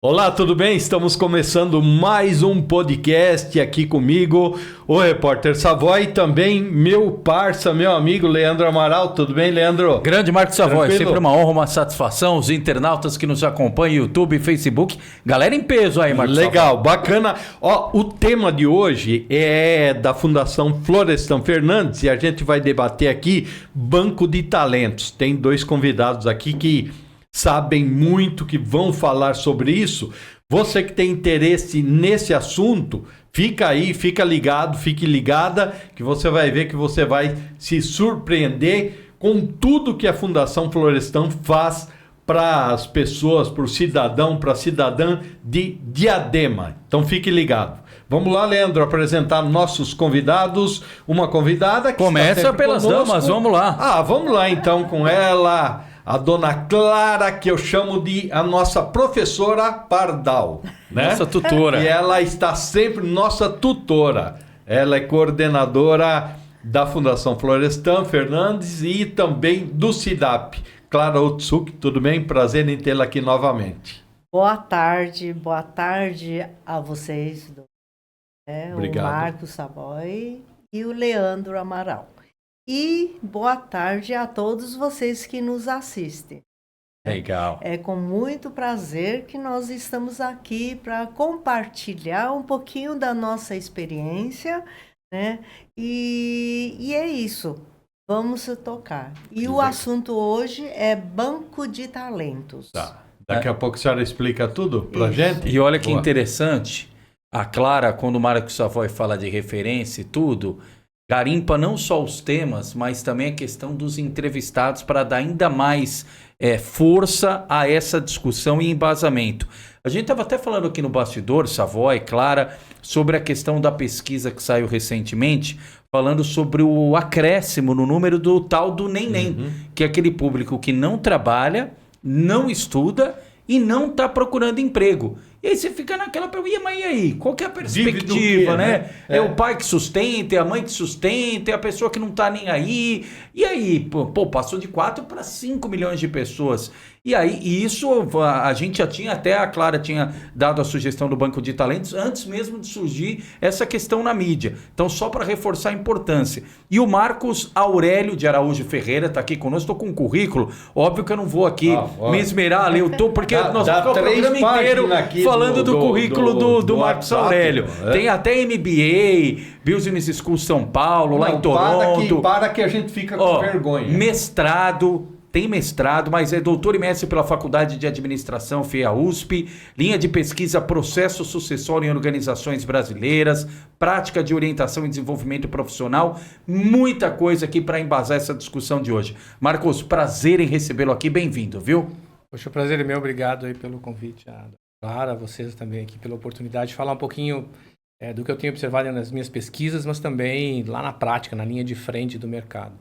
Olá, tudo bem? Estamos começando mais um podcast aqui comigo, o repórter Savoy, e também meu parça, meu amigo Leandro Amaral. Tudo bem, Leandro? Grande Marcos Savoy, Tranquilo? sempre uma honra, uma satisfação. Os internautas que nos acompanham, YouTube, Facebook, galera em peso aí, Marcos Legal, Savoy. bacana. Ó, o tema de hoje é da Fundação Florestan Fernandes e a gente vai debater aqui Banco de Talentos. Tem dois convidados aqui que sabem muito, que vão falar sobre isso. Você que tem interesse nesse assunto, fica aí, fica ligado, fique ligada, que você vai ver que você vai se surpreender com tudo que a Fundação Florestan faz para as pessoas, para o cidadão, para a cidadã de Diadema. Então fique ligado. Vamos lá, Leandro, apresentar nossos convidados. Uma convidada que Começa está sempre pelas conosco. damas, vamos lá. Vamos lá então com ela, a dona Clara, que eu chamo de a nossa professora Pardal, né? Nossa tutora. E ela está sempre nossa tutora. Ela é coordenadora da Fundação Florestan Fernandes e também do CIDAP. Clara Otsuki, tudo bem? Prazer em tê-la aqui novamente. Boa tarde a vocês, Obrigado. o Marcos Savoy e o Leandro Amaral. E boa tarde a todos vocês que nos assistem. Legal. É com muito prazer que nós estamos aqui para compartilhar um pouquinho da nossa experiência, né? E é isso. Vamos tocar. E o assunto hoje é Banco de Talentos. Tá. Daqui a pouco a senhora explica tudo pra Isso. gente. E olha que Boa. interessante, a Clara, quando o Marcos Savoy fala de referência e tudo, garimpa não só os temas, mas também a questão dos entrevistados para dar ainda mais força a essa discussão e embasamento. A gente estava até falando aqui no bastidor, Savoy, Clara, sobre a questão da pesquisa que saiu recentemente, falando sobre o acréscimo no número do tal do neném, que é aquele público que não trabalha, não estuda e não está procurando emprego. E aí você fica naquela pergunta, mas e aí? Qual que é a Vive do perspectiva, quê, né? né? É o pai que sustenta, é a mãe que sustenta, é a pessoa que não tá nem aí. E aí, pô, passou de 4 para 5 milhões de pessoas. E aí, e isso a gente já tinha, até a Clara tinha dado a sugestão do Banco de Talentos antes mesmo de surgir essa questão na mídia. Então, só para reforçar a importância. E o Marcos Aurélio de Araújo Ferreira está aqui conosco, estou com um currículo. Óbvio que eu não vou aqui me esmerar, ler o tô, porque nós dá vamos ficar o 3 programa inteiro páginas aqui falando do currículo do Marcos WhatsApp, Aurélio. né? Tem até MBA, Business School São Paulo, lá em Toronto. Para que a gente fica com vergonha. Tem mestrado, mas é doutor e mestre pela Faculdade de Administração FEA-USP, linha de pesquisa Processo Sucessório em Organizações Brasileiras, prática de orientação e desenvolvimento profissional, muita coisa aqui para embasar essa discussão de hoje. Marcos, prazer em recebê-lo aqui, bem-vindo, viu? Poxa, o prazer é meu, obrigado aí pelo convite, a Clara, a vocês também aqui pela oportunidade de falar um pouquinho do que eu tenho observado nas minhas pesquisas, mas também lá na prática, na linha de frente do mercado.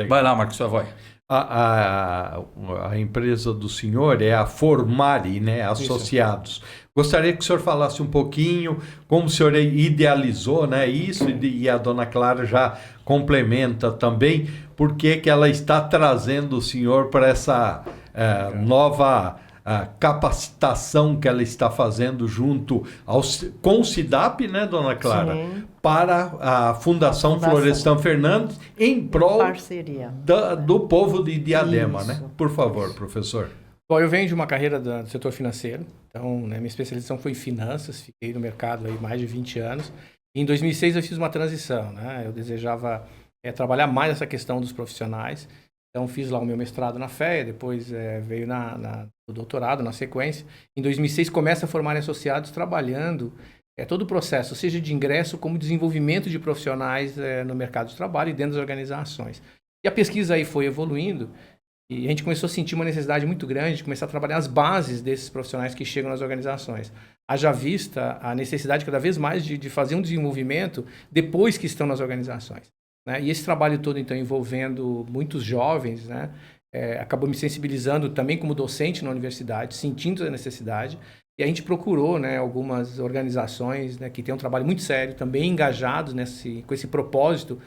Vai lá, Marcos Savoy. A empresa do senhor é a Formari, né? Associados. Gostaria que o senhor falasse um pouquinho como o senhor idealizou, né? Isso, e a dona Clara já complementa também, por que ela está trazendo o senhor para essa nova capacitação que ela está fazendo junto com o CIDAP, né, dona Clara? Sim. Para a Fundação Florestan Fernandes em prol Parceria. do povo de Diadema, Isso. né? Por favor, professor. Bom, eu venho de uma carreira do setor financeiro, então minha especialização foi em finanças, fiquei no mercado aí mais de 20 anos. Em 2006 eu fiz uma transição, né? Eu desejava trabalhar mais essa questão dos profissionais, então fiz lá o meu mestrado na FEA, depois veio o doutorado na sequência. Em 2006 começa a formar associados trabalhando todo o processo, seja de ingresso como desenvolvimento de profissionais no mercado de trabalho e dentro das organizações. E a pesquisa aí foi evoluindo e a gente começou a sentir uma necessidade muito grande de começar a trabalhar as bases desses profissionais que chegam nas organizações. Haja vista a necessidade cada vez mais de fazer um desenvolvimento depois que estão nas organizações, né? E esse trabalho todo, então, envolvendo muitos jovens, né? Acabou me sensibilizando também como docente na universidade, sentindo a necessidade. E a gente procurou, né, algumas organizações, né, que têm um trabalho muito sério, também engajados com esse propósito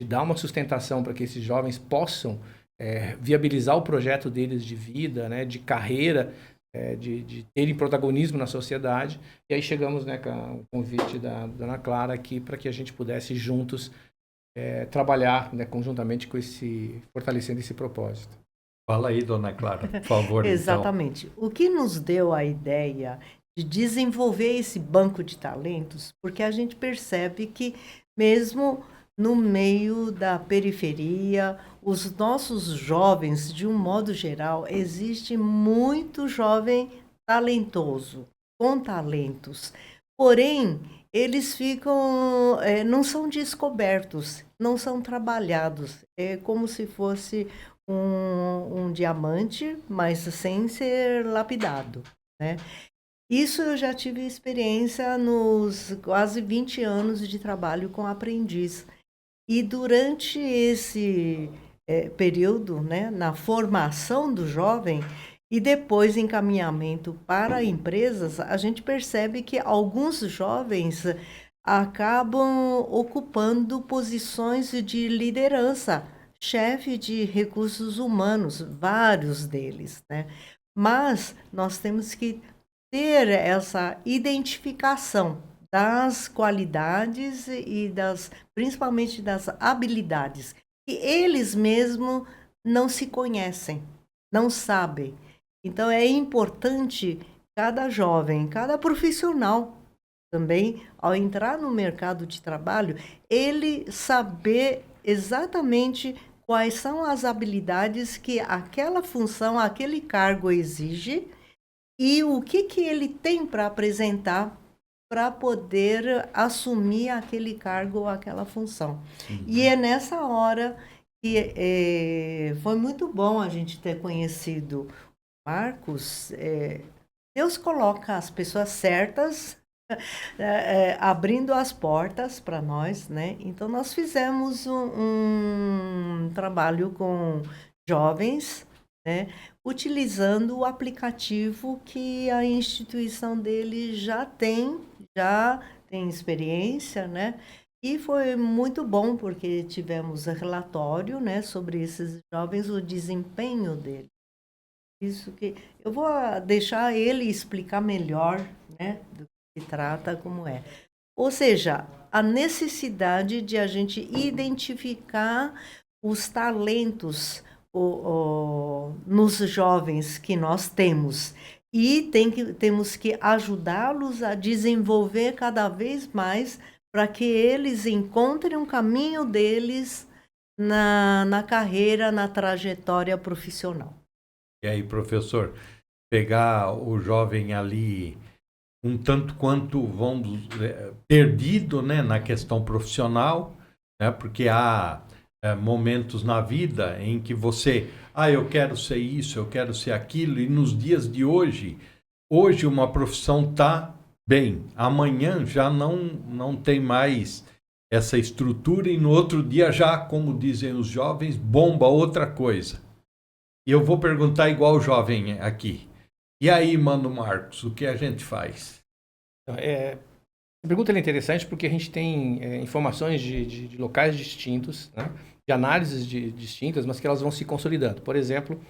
de dar uma sustentação para que esses jovens possam viabilizar o projeto deles de vida, né, de carreira, de terem protagonismo na sociedade. E aí chegamos, né, com o convite da dona Clara aqui para que a gente pudesse juntos trabalhar, né, conjuntamente fortalecendo esse propósito. Fala aí, dona Clara, por favor. Exatamente. Então. O que nos deu a ideia de desenvolver esse banco de talentos, porque a gente percebe que mesmo no meio da periferia, os nossos jovens, de um modo geral, existe muito jovem talentoso, com talentos. Porém, eles ficam, não são descobertos, não são trabalhados. É como se fosse um diamante, mas sem ser lapidado, né? Isso eu já tive experiência nos quase 20 anos de trabalho com aprendiz. E durante esse período, né, na formação do jovem e depois encaminhamento para empresas, a gente percebe que alguns jovens acabam ocupando posições de liderança, chefe de recursos humanos, vários deles, né? Mas nós temos que ter essa identificação das qualidades e principalmente das habilidades, que eles mesmos não se conhecem, não sabem. Então é importante cada jovem, cada profissional também, ao entrar no mercado de trabalho, ele saber exatamente quais são as habilidades que aquela função, aquele cargo exige e o que ele tem para apresentar para poder assumir aquele cargo ou aquela função. Uhum. E é nessa hora que foi muito bom a gente ter conhecido o Marcos. Deus coloca as pessoas certas abrindo as portas para nós, né? Então nós fizemos um trabalho com jovens, né? Utilizando o aplicativo que a instituição dele já tem experiência, né? E foi muito bom porque tivemos relatório, né, sobre esses jovens, o desempenho deles. Isso que eu vou deixar ele explicar melhor, né, do que se trata, como é. Ou seja, a necessidade de a gente identificar os talentos nos jovens que nós temos e temos que ajudá-los a desenvolver cada vez mais para que eles encontrem um caminho deles na carreira, na trajetória profissional. E aí, professor, pegar o jovem ali um tanto quanto, perdido, né, na questão profissional, né, porque há momentos na vida em que você, eu quero ser isso, eu quero ser aquilo, e nos dias de hoje uma profissão está bem, amanhã já não tem mais essa estrutura e no outro dia já, como dizem os jovens, bomba outra coisa. E eu vou perguntar igual o jovem aqui. E aí, Mano Marcos, o que a gente faz? A pergunta é interessante porque a gente tem informações de locais distintos, né? De análises distintas, mas que elas vão se consolidando. Por exemplo,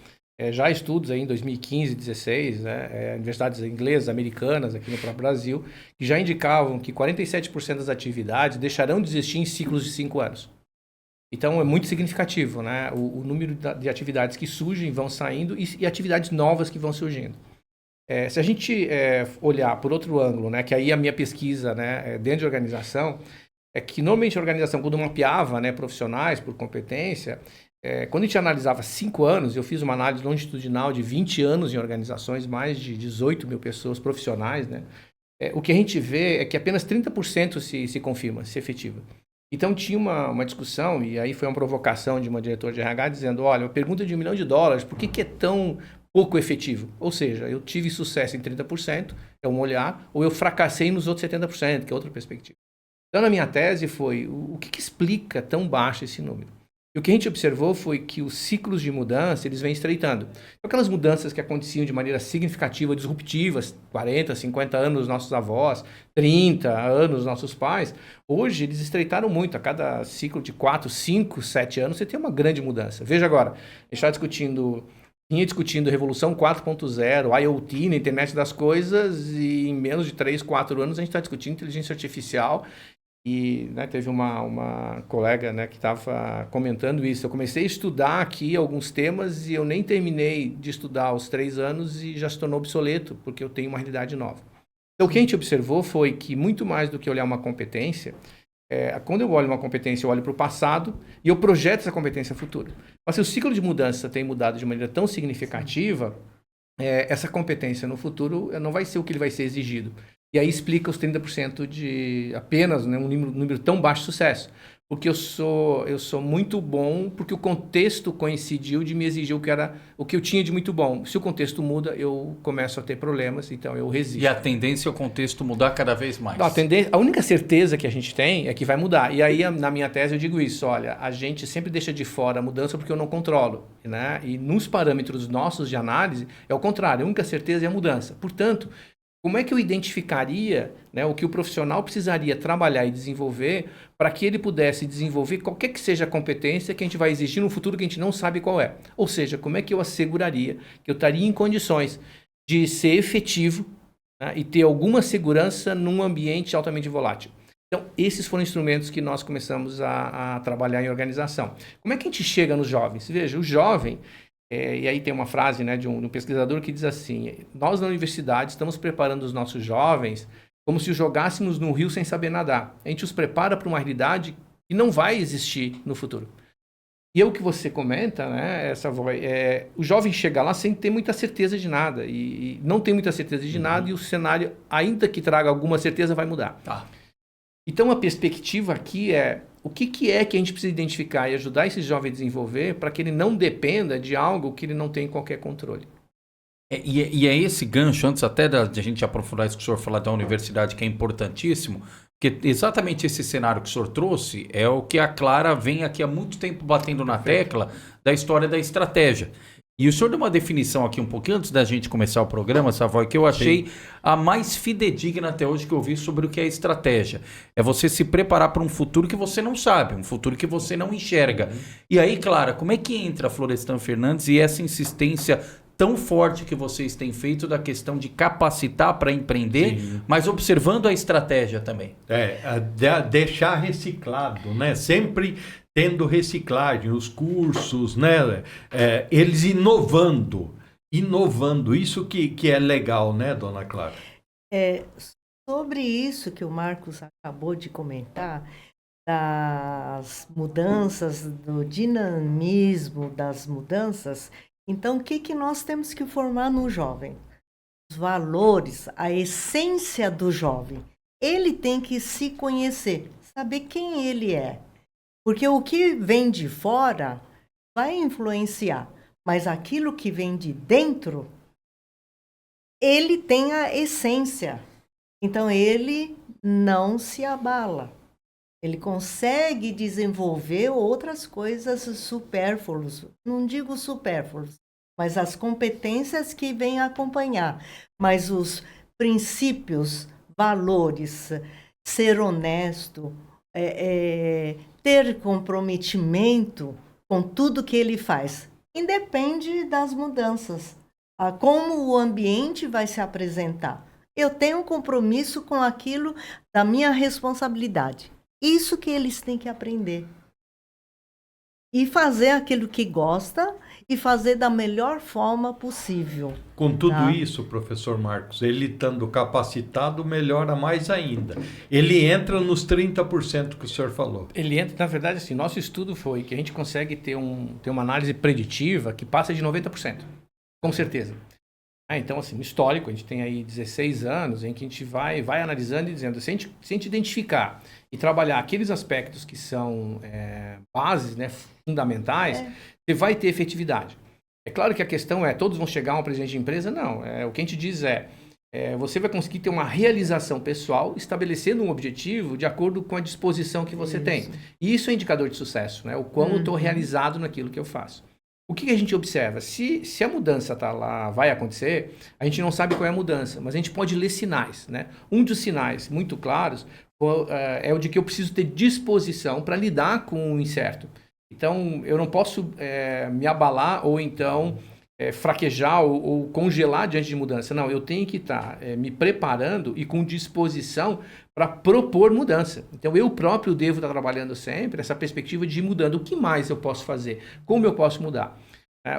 já há estudos aí em 2015, 2016, né, universidades inglesas, americanas, aqui no próprio Brasil, que já indicavam que 47% das atividades deixarão de existir em ciclos de 5 anos. Então, é muito significativo, né? O número de atividades que surgem, vão saindo e atividades novas que vão surgindo. Se a gente olhar por outro ângulo, né, que aí a minha pesquisa, né, dentro de organização, é que normalmente a organização, quando mapeava, né, profissionais por competência, quando a gente analisava 5 anos, eu fiz uma análise longitudinal de 20 anos em organizações, mais de 18 mil pessoas profissionais, né? O que a gente vê é que apenas 30% se confirma, se efetiva. Então tinha uma discussão, e aí foi uma provocação de uma diretora de RH dizendo, olha, uma pergunta de $1 milhão, por que é tão pouco efetivo? Ou seja, eu tive sucesso em 30%, é um olhar, ou eu fracassei nos outros 70%, que é outra perspectiva. Então, na minha tese foi, o que explica tão baixo esse número? E o que a gente observou foi que os ciclos de mudança, eles vêm estreitando. Então, aquelas mudanças que aconteciam de maneira significativa, disruptivas, 40, 50 anos dos nossos avós, 30 anos dos nossos pais, hoje eles estreitaram muito. A cada ciclo de 4, 5, 7 anos, você tem uma grande mudança. Veja agora, a gente está discutindo vinha discutindo Revolução 4.0, IoT, na internet das coisas, e em menos de 3, 4 anos a gente está discutindo inteligência artificial. E né, teve uma colega, né, que estava comentando isso. Eu comecei a estudar aqui alguns temas e eu nem terminei de estudar aos 3 anos e já se tornou obsoleto, porque eu tenho uma realidade nova. Então, o que a gente observou foi que, muito mais do que olhar uma competência, quando eu olho uma competência, eu olho para o passado e eu projeto essa competência futura. Mas se o ciclo de mudança tem mudado de maneira tão significativa, essa competência no futuro não vai ser o que ele vai ser exigido. E aí explica os 30% de apenas, né, um número tão baixo de sucesso. Porque eu sou muito bom, porque o contexto coincidiu de me exigir o que eu tinha de muito bom. Se o contexto muda, eu começo a ter problemas, então eu resisto. E a tendência é o contexto mudar cada vez mais. A única certeza que a gente tem é que vai mudar. E aí, na minha tese, eu digo isso. Olha, a gente sempre deixa de fora a mudança porque eu não controlo. Né? E nos parâmetros nossos de análise, é o contrário. A única certeza é a mudança. Portanto, como é que eu identificaria, né, o que o profissional precisaria trabalhar e desenvolver para que ele pudesse desenvolver qualquer que seja a competência que a gente vai exigir no futuro que a gente não sabe qual é? Ou seja, como é que eu asseguraria que eu estaria em condições de ser efetivo, né, e ter alguma segurança num ambiente altamente volátil? Então, esses foram instrumentos que nós começamos a trabalhar em organização. Como é que a gente chega nos jovens? Veja, o jovem... e aí tem uma frase, né, de um pesquisador que diz assim: nós na universidade estamos preparando os nossos jovens como se os jogássemos no rio sem saber nadar. A gente os prepara para uma realidade que não vai existir no futuro. E é o que você comenta, né, o jovem chega lá sem ter muita certeza de nada, e não tem muita certeza de nada, e o cenário, ainda que traga alguma certeza, vai mudar. Tá. Então a perspectiva aqui é: o que é que a gente precisa identificar e ajudar esse jovem a desenvolver para que ele não dependa de algo que ele não tem qualquer controle? E é esse gancho, antes até de a gente aprofundar isso que o senhor falar da universidade, que é importantíssimo, porque exatamente esse cenário que o senhor trouxe é o que a Clara vem aqui há muito tempo batendo na tecla da história da estratégia. E o senhor deu uma definição aqui um pouquinho antes da gente começar o programa, Savoy, que eu achei a mais fidedigna até hoje que eu vi sobre o que é estratégia. É você se preparar para um futuro que você não sabe, um futuro que você não enxerga. E aí, Clara, como é que entra a Florestan Fernandes e essa insistência tão forte que vocês têm feito da questão de capacitar para empreender, mas observando a estratégia também? Deixar reciclado, né? Sempre tendo reciclagem, os cursos, né? Eles inovando, isso que é legal, né, dona Clara? Sobre isso que o Marcos acabou de comentar, das mudanças, do dinamismo das mudanças, então o que nós temos que formar no jovem? Os valores, a essência do jovem. Ele tem que se conhecer, saber quem ele é. Porque o que vem de fora vai influenciar, mas aquilo que vem de dentro, ele tem a essência. Então, ele não se abala. Ele consegue desenvolver outras coisas supérfluas. Não digo supérfluas, mas as competências que vêm acompanhar. Mas os princípios, valores, ser honesto, ter comprometimento com tudo que ele faz, independe das mudanças. Como o ambiente vai se apresentar. Eu tenho um compromisso com aquilo da minha responsabilidade. Isso que eles têm que aprender. E fazer aquilo que gosta e fazer da melhor forma possível. Com tudo isso, professor Marcos, ele estando capacitado, melhora mais ainda. Ele entra nos 30% que o senhor falou. Ele entra, na verdade, assim, nosso estudo foi que a gente consegue ter uma análise preditiva que passa de 90%, com certeza. Então, assim, no histórico, a gente tem aí 16 anos em que a gente vai analisando e dizendo, se a gente identificar e trabalhar aqueles aspectos que são bases, né, fundamentais, você vai ter efetividade. É claro que a questão todos vão chegar a um presidente de empresa? Não. O que a gente diz você vai conseguir ter uma realização pessoal estabelecendo um objetivo de acordo com a disposição que você tem. E isso é indicador de sucesso, né? O quão eu estou realizado naquilo que eu faço. O que a gente observa? Se a mudança está lá, vai acontecer, a gente não sabe qual é a mudança, mas a gente pode ler sinais, né? Um dos sinais muito claros é o de que eu preciso ter disposição para lidar com o incerto. Então, eu não posso me abalar ou então fraquejar ou congelar diante de mudança. Não, eu tenho que estar me preparando e com disposição para propor mudança. Então, eu próprio devo estar trabalhando sempre essa perspectiva de ir mudando. O que mais eu posso fazer? Como eu posso mudar?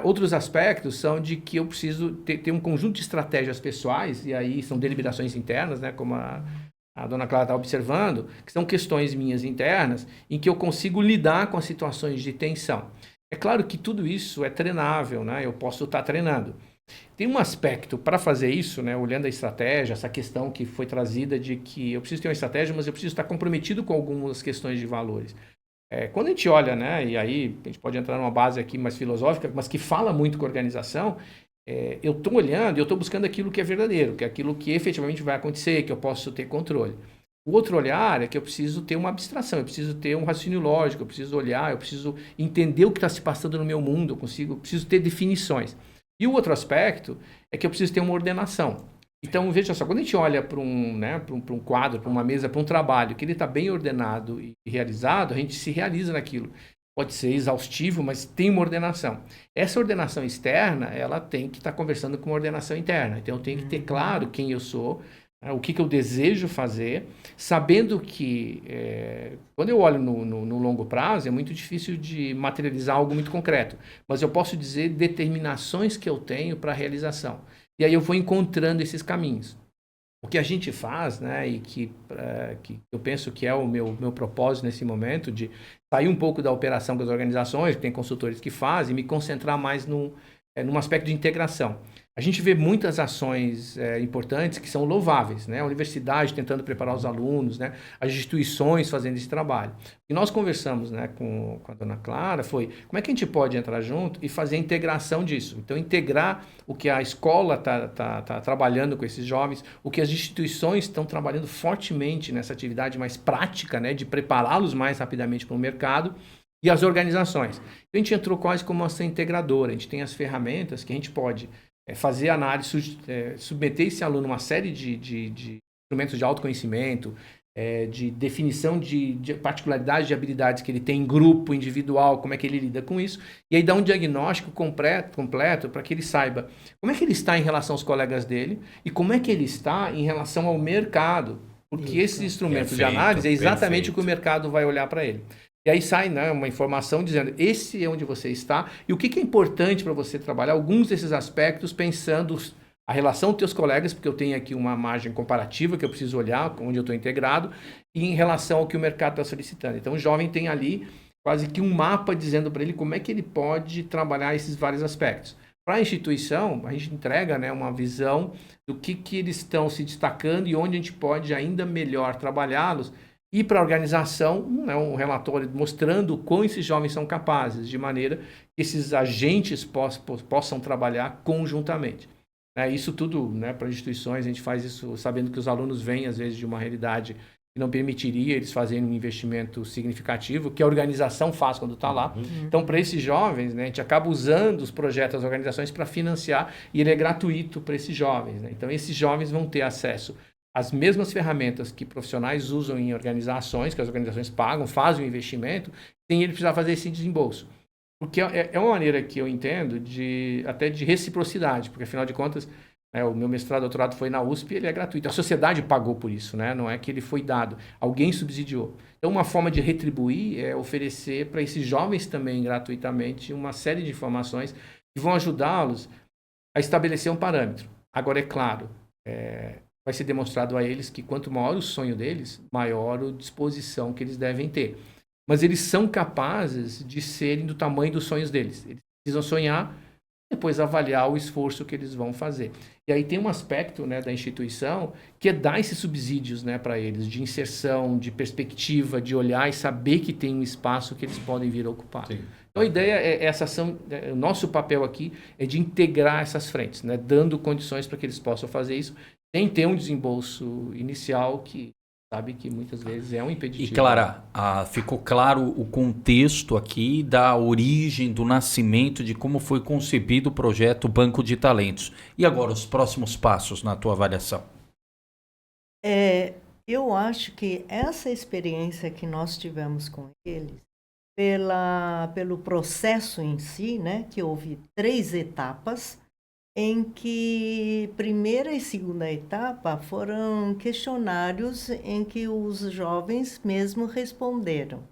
Outros aspectos são de que eu preciso ter um conjunto de estratégias pessoais, e aí são deliberações internas, né, como a dona Clara está observando, que são questões minhas internas, em que eu consigo lidar com as situações de tensão. É claro que tudo isso é treinável, né? Eu posso estar treinando. Tem um aspecto para fazer isso, né? Olhando a estratégia, essa questão que foi trazida de que eu preciso ter uma estratégia, mas eu preciso estar comprometido com algumas questões de valores. Quando a gente olha, né? E aí a gente pode entrar numa base aqui mais filosófica, mas que fala muito com a organização, eu estou olhando e eu estou buscando aquilo que é verdadeiro, que é aquilo que efetivamente vai acontecer, que eu posso ter controle. O outro olhar é que eu preciso ter uma abstração, eu preciso ter um raciocínio lógico, eu preciso olhar, eu preciso entender o que está se passando no meu mundo, eu preciso ter definições. E o outro aspecto é que eu preciso ter uma ordenação. Então, veja só, quando a gente olha para um quadro, para uma mesa, para um trabalho, que ele está bem ordenado e realizado, a gente se realiza naquilo. Pode ser exaustivo, mas tem uma ordenação. Essa ordenação externa, ela tem que estar conversando com uma ordenação interna. Então, eu tenho que ter claro quem eu sou, o que eu desejo fazer, sabendo que quando eu olho no longo prazo, é muito difícil de materializar algo muito concreto, mas eu posso dizer determinações que eu tenho para a realização. E aí eu vou encontrando esses caminhos. O que a gente faz, né, e que eu penso que é o meu propósito nesse momento, de sair um pouco da operação das organizações, que tem consultores que fazem, e me concentrar mais num aspecto de integração. A gente vê muitas ações importantes que são louváveis, né? A universidade tentando preparar os alunos, né? As instituições fazendo esse trabalho. E nós conversamos, né, com a dona Clara, foi como é que a gente pode entrar junto e fazer a integração disso. Então, integrar o que a escola tá trabalhando com esses jovens, o que as instituições estão trabalhando fortemente nessa atividade mais prática, né, de prepará-los mais rapidamente para o mercado, e as organizações. Então, a gente entrou quase como uma ação integradora. A gente tem as ferramentas que a gente pode fazer análise, submeter esse aluno a uma série de instrumentos de autoconhecimento, de definição de particularidades de habilidades que ele tem em grupo, individual, como é que ele lida com isso, e aí dá um diagnóstico completo para que ele saiba como é que ele está em relação aos colegas dele e como é que ele está em relação ao mercado, porque esses instrumentos de análise é exatamente o que o mercado vai olhar para ele. E aí sai, né, uma informação dizendo, esse é onde você está, e o que é importante para você trabalhar, alguns desses aspectos, pensando a relação com teus colegas, porque eu tenho aqui uma margem comparativa que eu preciso olhar, onde eu estou integrado, e em relação ao que o mercado está solicitando. Então, o jovem tem ali quase que um mapa dizendo para ele como é que ele pode trabalhar esses vários aspectos. Para a instituição, a gente entrega, né, uma visão do que eles estão se destacando e onde a gente pode ainda melhor trabalhá-los. E para a organização, um relatório mostrando o quão esses jovens são capazes, de maneira que esses agentes possam trabalhar conjuntamente. Isso tudo, né, para instituições, a gente faz isso sabendo que os alunos vêm, às vezes, de uma realidade que não permitiria eles fazerem um investimento significativo, que a organização faz quando está lá. Então, para esses jovens, né, a gente acaba usando os projetos das organizações para financiar, e ele é gratuito para esses jovens. Né? Então, esses jovens vão ter acesso as mesmas ferramentas que profissionais usam em organizações, que as organizações pagam, fazem o investimento, sem ele precisar fazer esse desembolso. Porque é uma maneira que eu entendo até de reciprocidade, porque afinal de contas, o meu mestrado, doutorado foi na USP, ele é gratuito. A sociedade pagou por isso, né? Não é que ele foi dado, alguém subsidiou. Então, uma forma de retribuir é oferecer para esses jovens também gratuitamente uma série de informações que vão ajudá-los a estabelecer um parâmetro. Agora, é claro, vai ser demonstrado a eles que quanto maior o sonho deles, maior a disposição que eles devem ter. Mas eles são capazes de serem do tamanho dos sonhos deles. Eles precisam sonhar, depois avaliar o esforço que eles vão fazer. E aí tem um aspecto, né, da instituição que é dar esses subsídios, né, para eles, de inserção, de perspectiva, de olhar e saber que tem um espaço que eles podem vir a ocupar. Sim. Então a ideia é essa ação, o nosso papel aqui é de integrar essas frentes, né, dando condições para que eles possam fazer isso, sem ter um desembolso inicial que sabe que muitas vezes é um impeditivo. E Clara, ficou claro o contexto aqui da origem, do nascimento, de como foi concebido o projeto Banco de Talentos. E agora, os próximos passos na tua avaliação? Eu acho que essa experiência que nós tivemos com eles pelo processo em si, né, que houve 3 etapas, em que primeira e segunda etapa foram questionários em que os jovens mesmo responderam.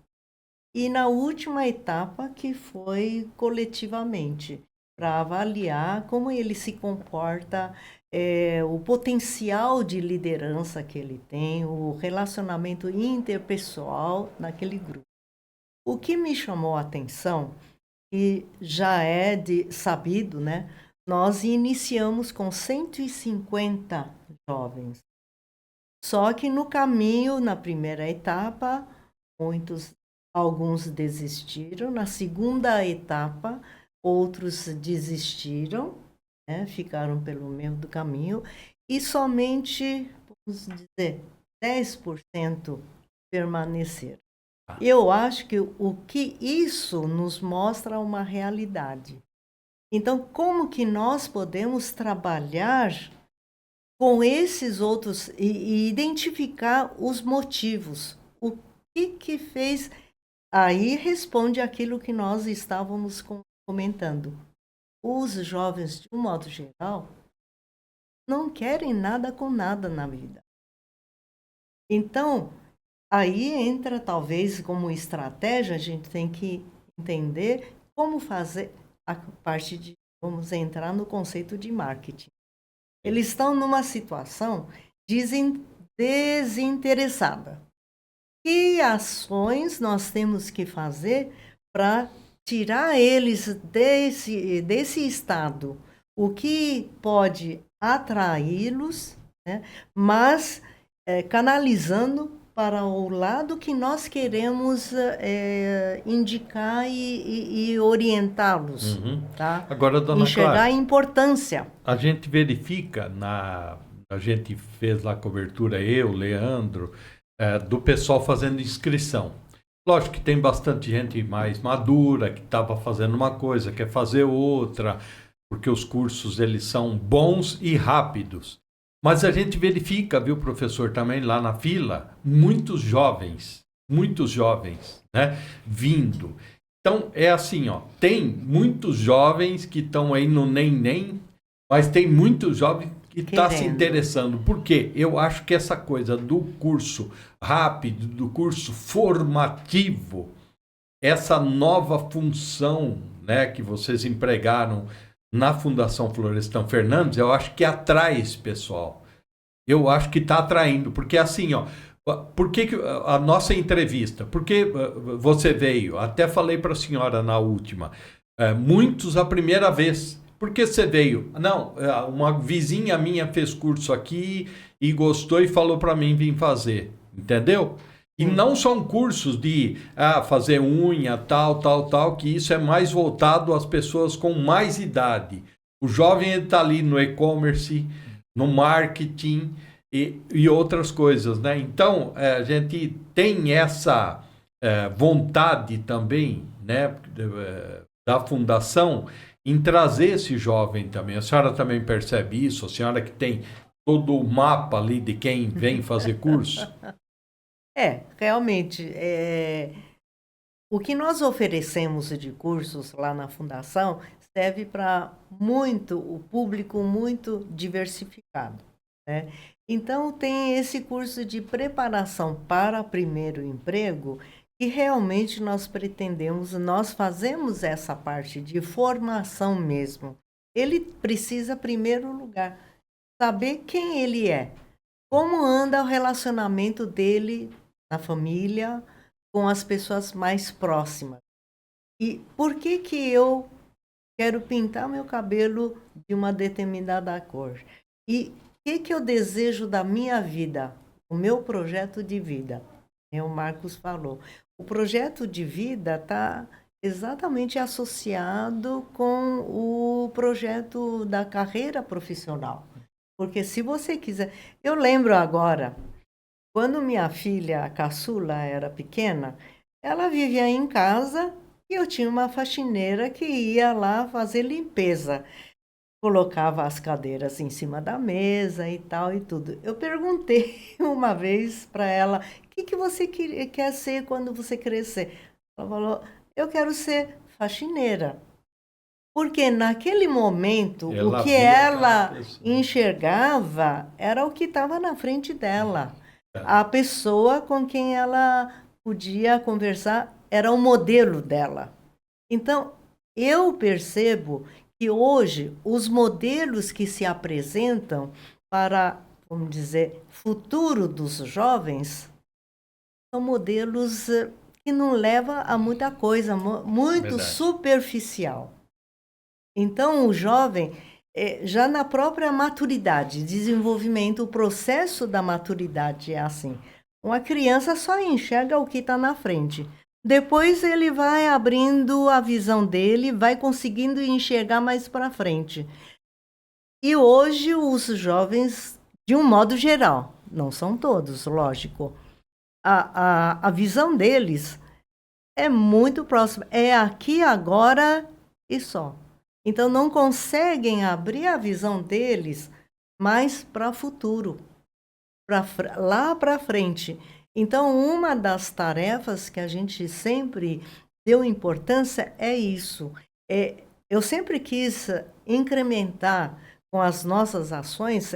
E na última etapa, que foi coletivamente, para avaliar como ele se comporta, o potencial de liderança que ele tem, o relacionamento interpessoal naquele grupo. O que me chamou a atenção, e já é sabido, né? Nós iniciamos com 150 jovens. Só que no caminho, na primeira etapa, alguns desistiram. Na segunda etapa, outros desistiram, né? Ficaram pelo meio do caminho. E somente, vamos dizer, 10% permaneceram. Eu acho que o que isso nos mostra uma realidade. Então, como que nós podemos trabalhar com esses outros e identificar os motivos? O que fez? Aí responde aquilo que nós estávamos comentando. Os jovens, de um modo geral, não querem nada com nada na vida. Então, aí entra, talvez, como estratégia, a gente tem que entender como fazer a parte de, vamos entrar no conceito de marketing. Eles estão numa situação desinteressada. Que ações nós temos que fazer para tirar eles desse estado? O que pode atraí-los, né? Mas canalizando para o lado que nós queremos indicar e orientá-los, tá? Agora, dona Enxergar Clara, a importância. a gente verifica, a gente fez lá a cobertura, eu, Leandro, do pessoal fazendo inscrição. Lógico que tem bastante gente mais madura, que estava fazendo uma coisa, quer fazer outra, porque os cursos eles são bons e rápidos. Mas a gente verifica, viu, professor, também lá na fila, muitos jovens, né, vindo. Então, é assim, ó, tem muitos jovens que estão aí no nem, mas tem muitos jovens que estão se interessando. Por quê? Eu acho que essa coisa do curso rápido, do curso formativo, essa nova função, né, que vocês empregaram na Fundação Florestan Fernandes, eu acho que atrai esse pessoal. Eu acho que está atraindo, porque assim, ó, por que a nossa entrevista? Porque você veio, até falei para a senhora na última, muitos a primeira vez. Por que você veio? Não, uma vizinha minha fez curso aqui e gostou e falou para mim vir fazer, entendeu? E não são cursos de fazer unha, tal, que isso é mais voltado às pessoas com mais idade. O jovem está ali no e-commerce, no marketing e outras coisas, né? Então, a gente tem essa vontade também, né, da fundação em trazer esse jovem também. A senhora também percebe isso? A senhora que tem todo o mapa ali de quem vem fazer curso? Realmente, o que nós oferecemos de cursos lá na Fundação serve para o público muito diversificado, né? Então, tem esse curso de preparação para primeiro emprego que realmente nós fazemos essa parte de formação mesmo. Ele precisa, em primeiro lugar, saber quem ele é, como anda o relacionamento dele na família, com as pessoas mais próximas. E por que eu quero pintar meu cabelo de uma determinada cor? E o que eu desejo da minha vida? O meu projeto de vida. O Marcos falou. O projeto de vida está exatamente associado com o projeto da carreira profissional. Porque se você quiser... Eu lembro agora... Quando minha filha, a caçula, era pequena, ela vivia em casa e eu tinha uma faxineira que ia lá fazer limpeza. Colocava as cadeiras em cima da mesa e tal e tudo. Eu perguntei uma vez para ela, o que você quer ser quando você crescer? Ela falou, eu quero ser faxineira. Porque naquele momento, Ela o que via ela aquela pessoa. enxergava era o que estava na frente dela. Tá. A pessoa com quem ela podia conversar era o modelo dela. Então, eu percebo que hoje os modelos que se apresentam para, vamos dizer, futuro dos jovens, são modelos que não levam a muita coisa, muito Verdade. superficial. Então, o jovem, já na própria maturidade, desenvolvimento, o processo da maturidade é assim. Uma criança só enxerga o que está na frente. Depois ele vai abrindo a visão dele, vai conseguindo enxergar mais para frente. E hoje os jovens, de um modo geral, não são todos, lógico, a visão deles é muito próxima. É aqui, agora e só. Então, não conseguem abrir a visão deles mais para o futuro, lá para frente. Então, uma das tarefas que a gente sempre deu importância é isso. Eu sempre quis incrementar com as nossas ações,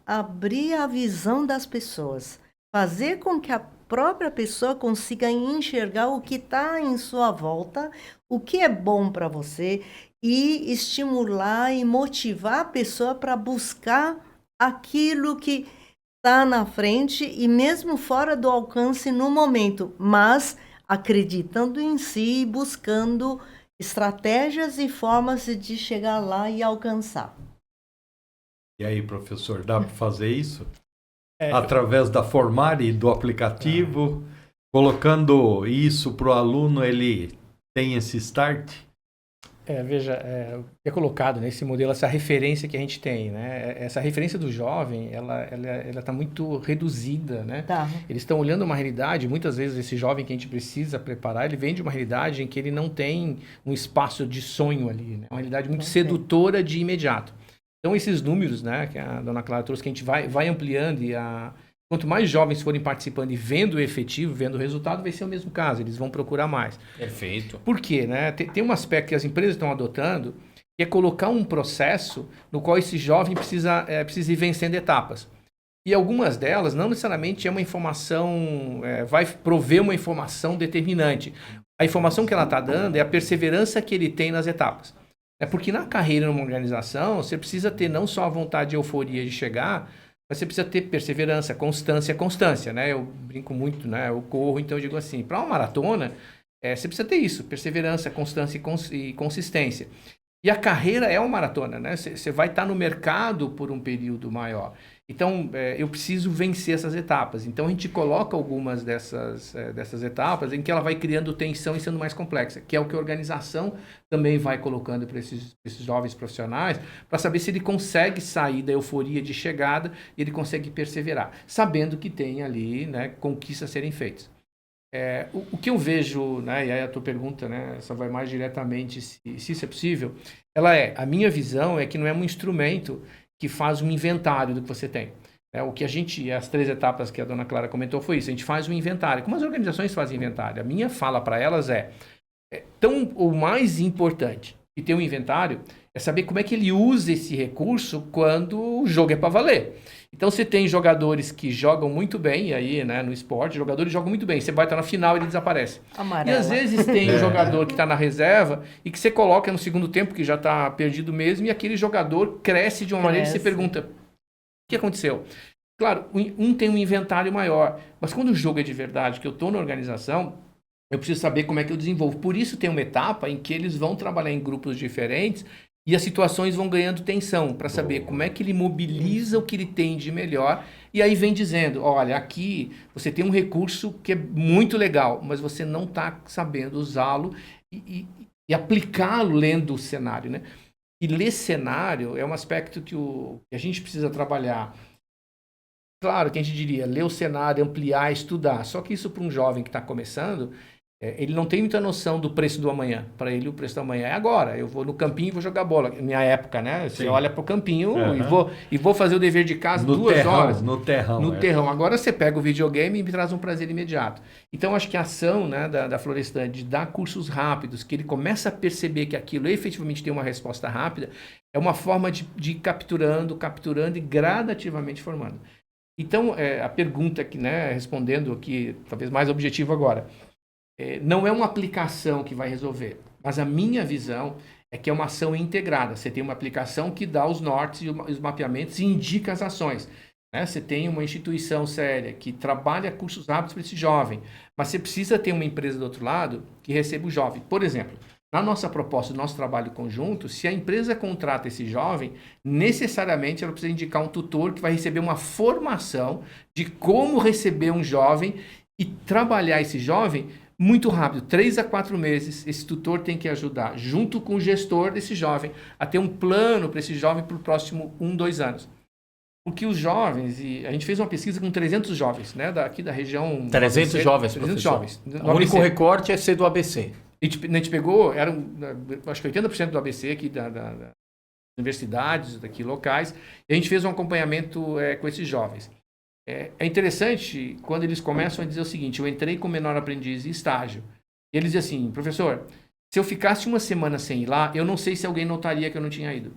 abrir a visão das pessoas, fazer com que a própria pessoa consiga enxergar o que está em sua volta, o que é bom para você, e estimular e motivar a pessoa para buscar aquilo que está na frente e mesmo fora do alcance no momento, mas acreditando em si e buscando estratégias e formas de chegar lá e alcançar. E aí, professor, dá para fazer isso? É, Através da Formare, do aplicativo, colocando isso para o aluno, ele tem esse start? veja, o que é colocado nesse modelo, essa referência que a gente tem, né? Essa referência do jovem, ela está muito reduzida, né? Tá. Eles estão olhando uma realidade, muitas vezes esse jovem que a gente precisa preparar, ele vem de uma realidade em que ele não tem um espaço de sonho ali, né? Uma realidade muito sedutora de imediato. Então, esses números, né, que a dona Clara trouxe, que a gente vai ampliando e quanto mais jovens forem participando e vendo o efetivo, vendo o resultado, vai ser o mesmo caso, eles vão procurar mais. Perfeito. Por quê? Né? Tem um aspecto que as empresas estão adotando, que é colocar um processo no qual esse jovem precisa ir vencendo etapas. E algumas delas, não necessariamente é uma informação, vai prover uma informação determinante. A informação que ela está dando é a perseverança que ele tem nas etapas. É porque na carreira, numa organização, você precisa ter não só a vontade e a euforia de chegar, mas você precisa ter perseverança, constância, né? Eu brinco muito, né? Eu corro, então eu digo assim, para uma maratona, você precisa ter isso, perseverança, constância e consistência. E a carreira é uma maratona, né? Você vai estar no mercado por um período maior. Então, eu preciso vencer essas etapas. Então, a gente coloca algumas dessas etapas em que ela vai criando tensão e sendo mais complexa, que é o que a organização também vai colocando para esses jovens profissionais, para saber se ele consegue sair da euforia de chegada e ele consegue perseverar, sabendo que tem ali, né, conquistas a serem feitas. O que eu vejo, né, e aí a tua pergunta, né, essa vai mais diretamente se isso é possível, a minha visão é que não é um instrumento que faz um inventário do que você tem. O que as 3 etapas que a dona Clara comentou foi isso, a gente faz um inventário. Como as organizações fazem inventário? A minha fala para elas o mais importante de ter um inventário é saber como é que ele usa esse recurso quando o jogo é para valer. Então, você tem jogadores que jogam muito bem, aí, né, no esporte, jogadores jogam muito bem. Você vai estar na final e ele desaparece. Amarela. E às vezes tem um jogador que está na reserva e que você coloca no segundo tempo, que já está perdido mesmo, e aquele jogador cresce de uma maneira que você pergunta, o que aconteceu? Claro, um tem um inventário maior, mas quando o jogo é de verdade, que eu estou na organização, eu preciso saber como é que eu desenvolvo. Por isso tem uma etapa em que eles vão trabalhar em grupos diferentes e as situações vão ganhando tensão para saber como é que ele mobiliza o que ele tem de melhor. E aí vem dizendo, olha, aqui você tem um recurso que é muito legal, mas você não está sabendo usá-lo e aplicá-lo lendo o cenário, né? E ler cenário é um aspecto que a gente precisa trabalhar. Claro que a gente diria, ler o cenário, ampliar, estudar. Só que isso para um jovem que está começando, ele não tem muita noção do preço do amanhã. Para ele, o preço do amanhã é agora. Eu vou no campinho e vou jogar bola. Minha época, né? Você olha para o campinho e vou fazer o dever de casa no 2 terrão, horas. No terrão. No terrão. Agora você pega o videogame e me traz um prazer imediato. Então, acho que a ação, né, da Florestan de dar cursos rápidos, que ele começa a perceber que aquilo efetivamente tem uma resposta rápida, é uma forma de ir capturando e gradativamente formando. Então, a pergunta aqui, né, respondendo aqui, talvez mais objetivo agora, não é uma aplicação que vai resolver, mas a minha visão é que é uma ação integrada. Você tem uma aplicação que dá os nortes e os mapeamentos e indica as ações. Né? Você tem uma instituição séria que trabalha cursos rápidos para esse jovem, mas você precisa ter uma empresa do outro lado que receba o jovem. Por exemplo, na nossa proposta, do nosso trabalho conjunto, se a empresa contrata esse jovem, necessariamente ela precisa indicar um tutor que vai receber uma formação de como receber um jovem e trabalhar esse jovem muito rápido, 3 a 4 meses. Esse tutor tem que ajudar, junto com o gestor desse jovem, a ter um plano para esse jovem para o próximo 1, 2 anos. Porque os jovens, e a gente fez uma pesquisa com 300 jovens, né, daqui da região... 300 ABC, jovens, 300 professor. jovens. O único recorte é ser do ABC. A gente pegou, acho que 80% do ABC aqui das universidades, daqui locais, e a gente fez um acompanhamento com esses jovens. É interessante quando eles começam a dizer o seguinte: eu entrei como menor aprendiz em estágio. E eles dizem assim: professor, se eu ficasse uma semana sem ir lá, eu não sei se alguém notaria que eu não tinha ido.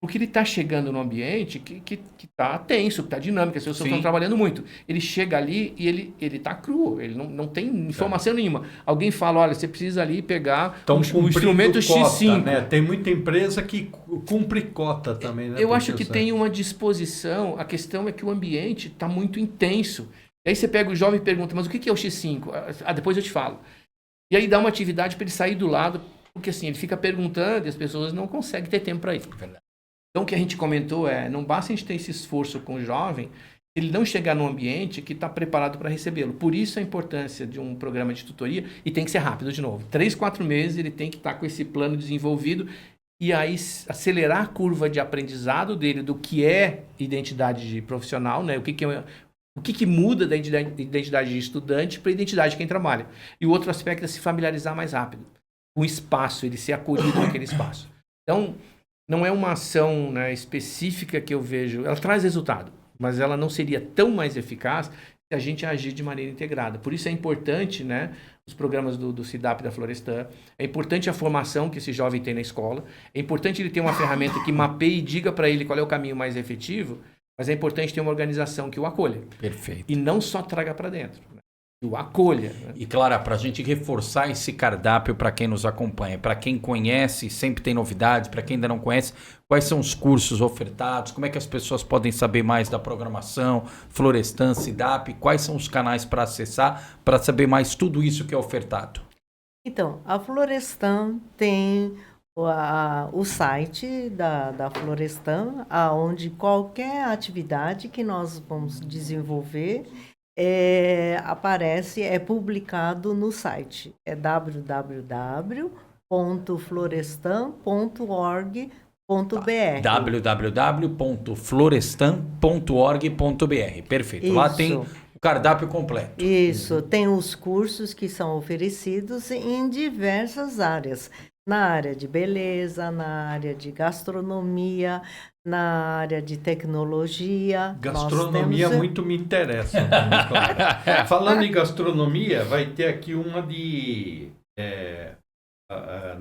Porque ele está chegando num ambiente que está tenso, que está dinâmico, as pessoas estão trabalhando muito. Ele chega ali e ele está cru, ele não tem informação nenhuma. Alguém fala, olha, você precisa ali pegar um instrumento cota, X5. Né? Tem muita empresa que cumpre cota também. Né, eu acho que tem uma disposição, a questão é que o ambiente está muito intenso. E aí você pega o jovem e pergunta, mas o que é o X5? Depois eu te falo. E aí dá uma atividade para ele sair do lado, porque assim, ele fica perguntando e as pessoas não conseguem ter tempo para ir. Então, o que a gente comentou não basta a gente ter esse esforço com o jovem, ele não chegar num ambiente que está preparado para recebê-lo. Por isso a importância de um programa de tutoria, e tem que ser rápido de novo. 3, 4 meses ele tem que estar com esse plano desenvolvido e aí acelerar a curva de aprendizado dele do que é identidade de profissional, né? O que muda da identidade de estudante para a identidade de quem trabalha. E o outro aspecto é se familiarizar mais rápido com o espaço, ele ser acolhido naquele espaço. Então, não é uma ação, né, específica que eu vejo. Ela traz resultado, mas ela não seria tão mais eficaz se a gente agir de maneira integrada. Por isso é importante, né, os programas do CIDAP e da Florestan. É importante a formação que esse jovem tem na escola. É importante ele ter uma ferramenta que mapeie e diga para ele qual é o caminho mais efetivo, mas é importante ter uma organização que o acolha. Perfeito. E não só traga para dentro. O acolha. Né? E, Clara, para a gente reforçar esse cardápio para quem nos acompanha, para quem conhece, sempre tem novidades, para quem ainda não conhece, quais são os cursos ofertados, como é que as pessoas podem saber mais da programação, Florestan, CIDAP, quais são os canais para acessar, para saber mais tudo isso que é ofertado? Então, a Florestan tem o site da Florestan, onde qualquer atividade que nós vamos desenvolver aparece, é publicado no site. É www.florestan.org.br. www.florestan.org.br. Perfeito. Isso. Lá tem o cardápio completo. Isso. Tem os cursos que são oferecidos em diversas áreas. Na área de beleza, na área de gastronomia, na área de tecnologia. Gastronomia muito me interessa. Falando em gastronomia, vai ter aqui uma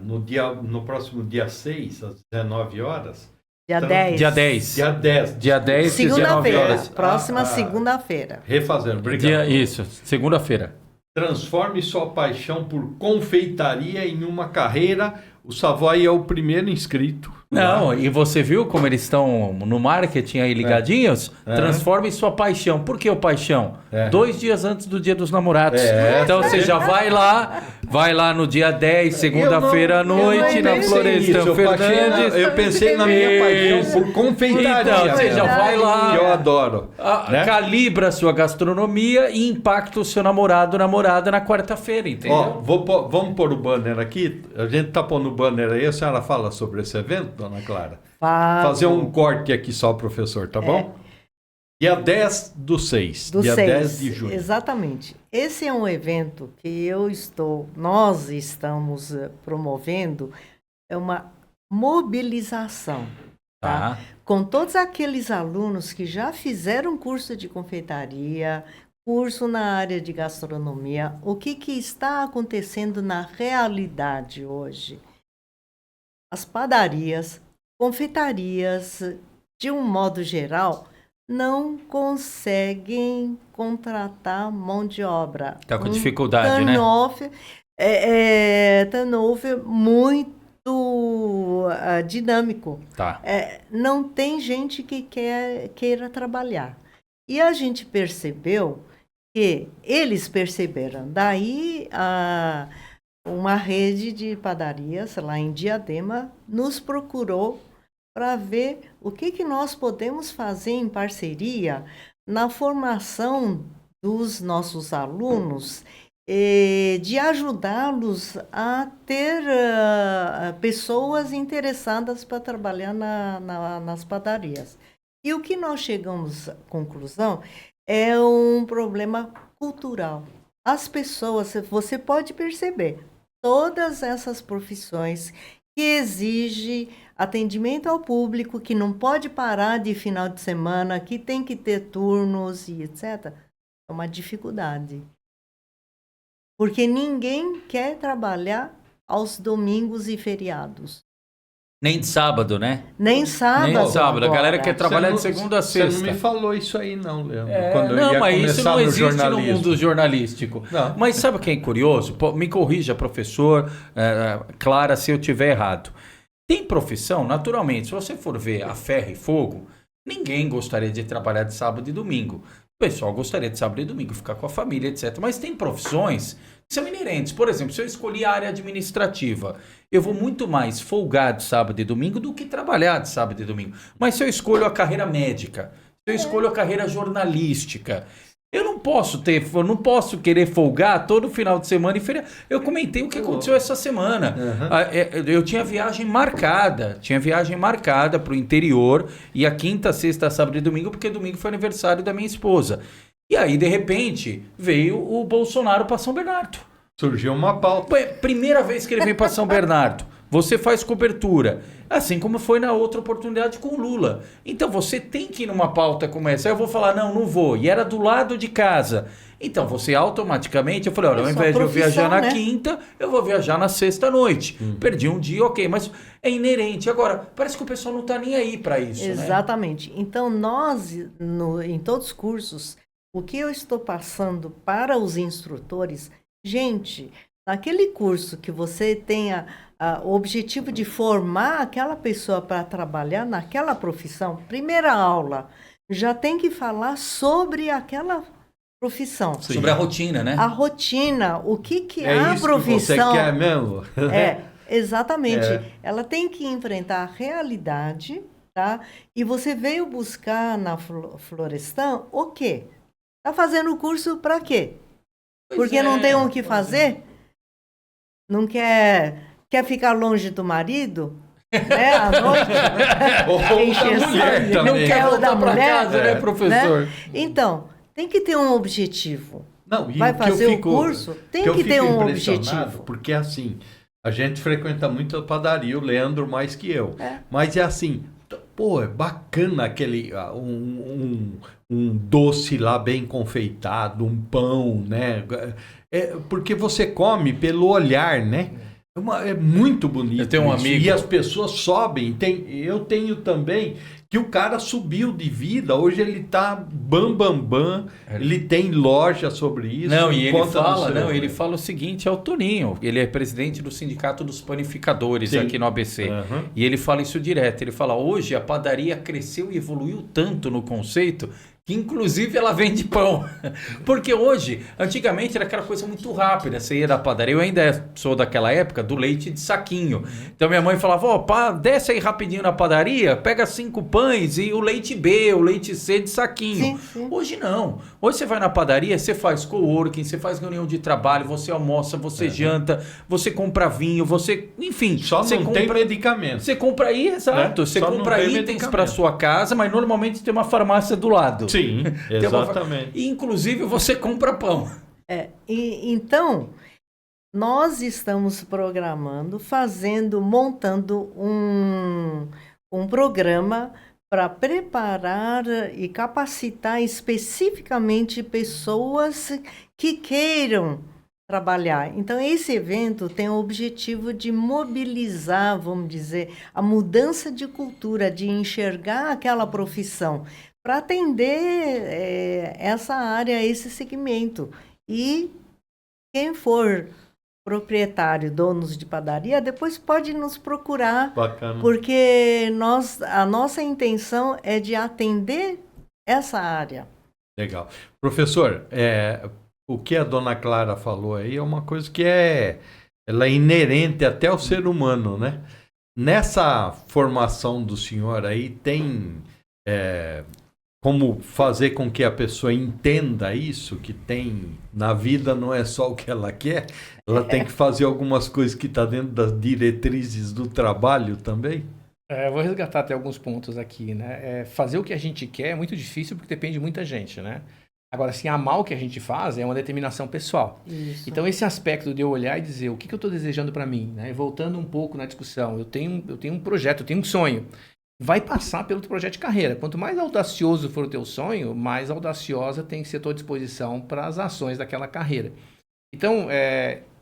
no próximo dia 6, às 19 horas. Dia 10. Dia 10. Dia 10. Dia 10, 19 Segunda-feira. horas. Próxima segunda-feira. Refazendo, obrigado. Isso, segunda-feira. Transforme sua paixão por confeitaria em uma carreira. O Savoy é o primeiro inscrito. Não, e você viu como eles estão no marketing aí ligadinhos? Transforme sua paixão. Por que o paixão? 2 dias antes do Dia dos Namorados. Então você já vai lá no dia 10, segunda-feira à noite, na Florestan Fernandes. Eu pensei na minha paixão por confeitaria. Então, você já vai lá. Eu adoro. Né? Calibra a sua gastronomia e impacta o seu namorado ou namorada na quarta-feira, entendeu? Vamos pôr o banner aqui. A gente tá pondo o banner aí. A senhora fala sobre esse evento, dona Clara? Fazer um corte aqui só, professor, tá bom? Dia 10 do 6. Dia 10 de junho. Exatamente. esse é um evento que nós estamos promovendo, é uma mobilização, tá? Com todos aqueles alunos que já fizeram curso de confeitaria, curso na área de gastronomia, o que está acontecendo na realidade hoje? As padarias, confeitarias, de um modo geral, não conseguem contratar mão de obra. Está com dificuldade, né? Turnover muito dinâmico. Tá. Não tem gente que queira trabalhar. E a gente percebeu que eles perceberam. Daí, uma rede de padarias lá em Diadema nos procurou para ver o que nós podemos fazer em parceria na formação dos nossos alunos, de ajudá-los a ter pessoas interessadas para trabalhar nas padarias. E o que nós chegamos à conclusão é um problema cultural. As pessoas, você pode perceber, todas essas profissões que exigem atendimento ao público, que não pode parar de final de semana, que tem que ter turnos e etc., é uma dificuldade. Porque ninguém quer trabalhar aos domingos e feriados. Nem de sábado, né? Nem sábado. Nem de sábado. Agora. A galera quer trabalhar de segunda a sexta. Você não me falou isso aí não, Leandro. Mas isso não existe no mundo jornalístico. Não. Mas sabe o que é curioso? Me corrija, professor Clara, se eu estiver errado. Tem profissão, naturalmente, se você for ver a ferro e fogo, ninguém gostaria de trabalhar de sábado e domingo. O pessoal gostaria de sábado e domingo, ficar com a família, etc. Mas tem profissões que são inerentes. Por exemplo, se eu escolhi a área administrativa, eu vou muito mais folgar de sábado e domingo do que trabalhar de sábado e domingo. Mas se eu escolho a carreira médica, se eu escolho a carreira jornalística, eu não posso querer folgar todo final de semana e feriado. Eu comentei o que aconteceu essa semana. Eu tinha viagem marcada para o interior, e a quinta, sexta, sábado e domingo, porque domingo foi aniversário da minha esposa. E aí, de repente, veio o Bolsonaro para São Bernardo. Surgiu uma pauta. Primeira vez que ele veio para São Bernardo. Você faz cobertura. Assim como foi na outra oportunidade com o Lula. Então você tem que ir numa pauta como essa. Aí eu vou falar, não vou. E era do lado de casa. Então você automaticamente, eu falei, olha, ao invés de eu viajar na quinta, eu vou viajar na sexta noite. Perdi um dia, ok, mas é inerente. Agora, parece que o pessoal não está nem aí para isso. Exatamente. Né? Então nós, em todos os cursos, o que eu estou passando para os instrutores, gente, naquele curso que você tenha o objetivo de formar aquela pessoa para trabalhar naquela profissão, primeira aula, já tem que falar sobre aquela profissão. Sim. Sobre a rotina, né? A rotina, o que é a isso profissão... Que você quer mesmo? Exatamente. Ela tem que enfrentar a realidade, tá? E você veio buscar na Florestan o quê? Tá fazendo o curso para quê? Porque não tem o que fazer? Não quer ficar longe do marido? Né? À noite? Ou da mulher também. Não quer voltar para casa, né, professor? Né? Então, tem que ter um objetivo. Não, e vai fazer o curso, tem que ter um objetivo. Porque assim, a gente frequenta muito a padaria, o Leandro mais que eu. Mas é assim, é bacana aquele um doce lá bem confeitado, um pão, né? Porque você come pelo olhar, né? É muito bonito. Eu tenho um amigo. E as pessoas sobem. Eu tenho também que o cara subiu de vida. Hoje ele tá bam. Ele tem loja sobre isso. Não, e ele fala o seguinte, é o Toninho. Ele é presidente do Sindicato dos Panificadores aqui no ABC. E ele fala isso direto. Ele fala, hoje a padaria cresceu e evoluiu tanto no conceito que inclusive ela vende pão. Porque hoje, antigamente era aquela coisa muito rápida. Você ia da padaria, eu ainda sou daquela época do leite de saquinho. Então minha mãe falava, desce aí rapidinho na padaria, pega 5 pães e o leite B, o leite C de saquinho. Sim. Hoje não. Hoje você vai na padaria, você faz coworking, você faz reunião de trabalho, você almoça, você janta, você compra vinho, enfim. Só você não tem medicamento. Você compra aí, exato. Você compra itens para sua casa, mas normalmente tem uma farmácia do lado. Sim, exatamente. E, inclusive, você compra pão. Então, nós estamos programando, montando um programa para preparar e capacitar especificamente pessoas que queiram trabalhar. Então, esse evento tem o objetivo de mobilizar, vamos dizer, a mudança de cultura, de enxergar aquela profissão, para atender essa área, esse segmento. E quem for proprietário, donos de padaria, depois pode nos procurar, Bacana. porque a nossa intenção é de atender essa área. Legal. Professor, o que a dona Clara falou aí é uma coisa que ela é inerente até ao ser humano, né? Nessa formação do senhor aí, tem como fazer com que a pessoa entenda isso, que tem na vida não é só o que ela quer, ela tem que fazer algumas coisas que está dentro das diretrizes do trabalho também? Eu vou resgatar até alguns pontos aqui, né? Fazer o que a gente quer é muito difícil porque depende de muita gente, né? Agora, assim, amar o que a gente faz é uma determinação pessoal. Isso. Então, esse aspecto de eu olhar e dizer o que eu estou desejando para mim, né? Voltando um pouco na discussão, eu tenho um projeto, eu tenho um sonho. Vai passar pelo teu projeto de carreira. Quanto mais audacioso for o teu sonho, mais audaciosa tem que ser a tua disposição para as ações daquela carreira. Então,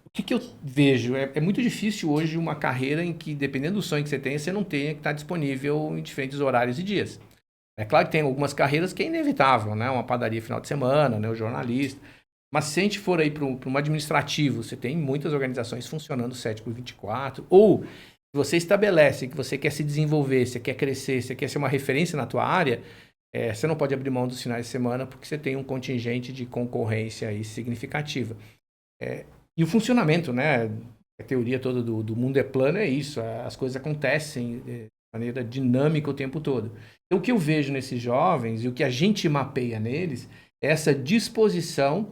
o que eu vejo? É muito difícil hoje uma carreira em que, dependendo do sonho que você tenha, você não tenha que estar disponível em diferentes horários e dias. É claro que tem algumas carreiras que é inevitável, né? Uma padaria final de semana, né? O jornalista. Mas se a gente for aí para um administrativo, você tem muitas organizações funcionando 7/24, ou se você estabelece que você quer se desenvolver, você quer crescer, você quer ser uma referência na tua área, você não pode abrir mão dos finais de semana porque você tem um contingente de concorrência aí significativa. E o funcionamento, né? A teoria toda do mundo é plano, é isso. As coisas acontecem de maneira dinâmica o tempo todo. Então, o que eu vejo nesses jovens e o que a gente mapeia neles é essa disposição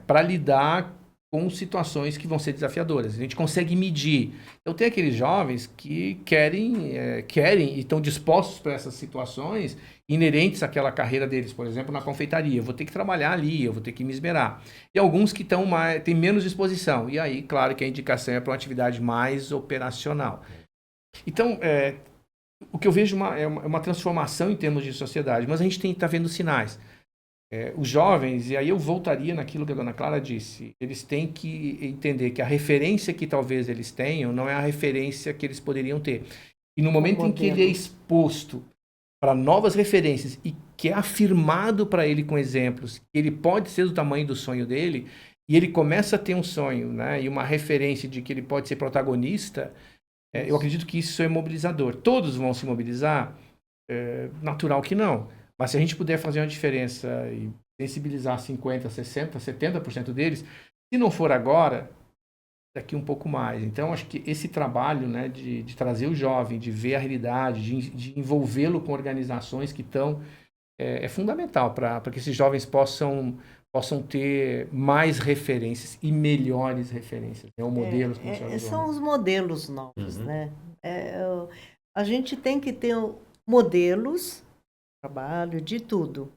para lidar com situações que vão ser desafiadoras. A gente consegue medir. Então, tem aqueles jovens que querem e estão dispostos para essas situações inerentes àquela carreira deles. Por exemplo, na confeitaria. Eu vou ter que trabalhar ali, eu vou ter que me esmerar. E alguns que têm menos disposição. E aí, claro que a indicação é para uma atividade mais operacional. Então, o que eu vejo é uma transformação em termos de sociedade, mas a gente está vendo sinais. Os jovens, e aí eu voltaria naquilo que a dona Clara disse, eles têm que entender que a referência que talvez eles tenham não é a referência que eles poderiam ter. E no momento em que ele é exposto para novas referências e que é afirmado para ele com exemplos que ele pode ser do tamanho do sonho dele, e ele começa a ter um sonho, né, e uma referência de que ele pode ser protagonista, eu acredito que isso é mobilizador. Todos vão se mobilizar? Natural que não. Mas se a gente puder fazer uma diferença e sensibilizar 50%, 60%, 70% deles, se não for agora, daqui um pouco mais. Então, acho que esse trabalho, né, de trazer o jovem, de ver a realidade, de envolvê-lo com organizações que estão, é fundamental para que esses jovens possam ter mais referências e melhores referências. Modelos, são os modelos novos, né? A gente tem que ter modelos, trabalho, de tudo.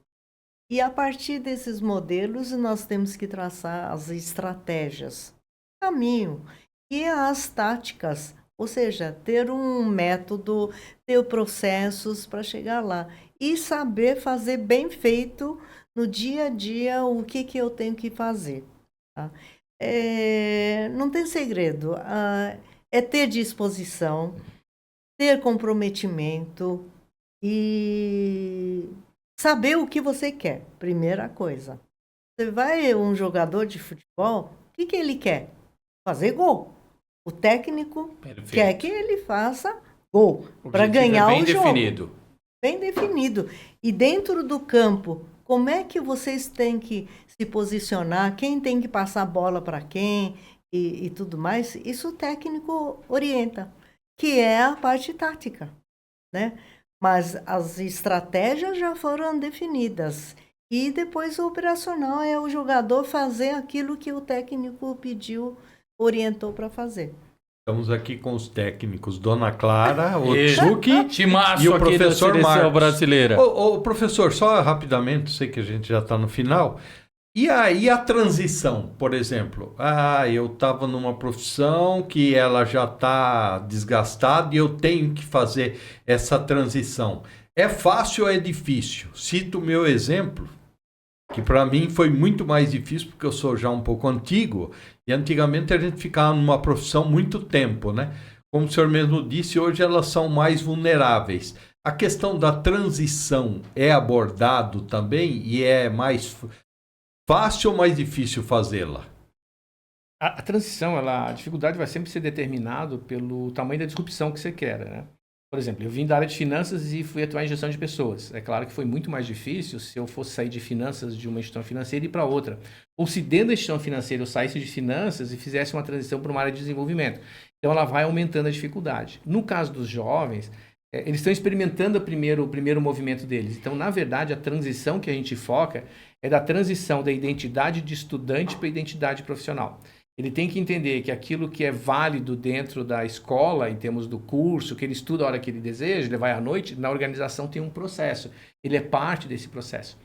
E a partir desses modelos, nós temos que traçar as estratégias, caminho e as táticas, ou seja, ter um método, ter processos para chegar lá e saber fazer bem feito no dia a dia o que eu tenho que fazer. Tá? Não tem segredo, é ter disposição, ter comprometimento e saber o que você quer, primeira coisa. Você vai um jogador de futebol, o que ele quer? Fazer gol. O técnico quer que ele faça gol para ganhar o jogo. Bem definido. E dentro do campo, como é que vocês têm que se posicionar? Quem tem que passar a bola para quem e tudo mais? Isso o técnico orienta, que é a parte tática, né? Mas as estratégias já foram definidas. E depois o operacional é o jogador fazer aquilo que o técnico pediu, orientou para fazer. Estamos aqui com os técnicos Dona Clara, o Tsuki e o professor Marcos. Brasileira. Ô, professor, só rapidamente, sei que a gente já está no final. E aí a transição, por exemplo, eu estava numa profissão que ela já está desgastada e eu tenho que fazer essa transição. É fácil ou é difícil? Cito o meu exemplo, que para mim foi muito mais difícil porque eu sou já um pouco antigo e antigamente a gente ficava numa profissão muito tempo, né? Como o senhor mesmo disse, hoje elas são mais vulneráveis. A questão da transição é abordado também e é mais fácil ou mais difícil fazê-la? A transição, a dificuldade vai sempre ser determinado pelo tamanho da disrupção que você quer, né? Por exemplo, eu vim da área de finanças e fui atuar em gestão de pessoas. É claro que foi muito mais difícil se eu fosse sair de finanças de uma instituição financeira e ir para outra. Ou se dentro da instituição financeira eu saísse de finanças e fizesse uma transição para uma área de desenvolvimento. Então ela vai aumentando a dificuldade. No caso dos jovens, eles estão experimentando o primeiro movimento deles. Então, na verdade, a transição que a gente foca é da transição da identidade de estudante para a identidade profissional. Ele tem que entender que aquilo que é válido dentro da escola, em termos do curso, que ele estuda a hora que ele deseja, ele vai à noite, na organização tem um processo. Ele é parte desse processo.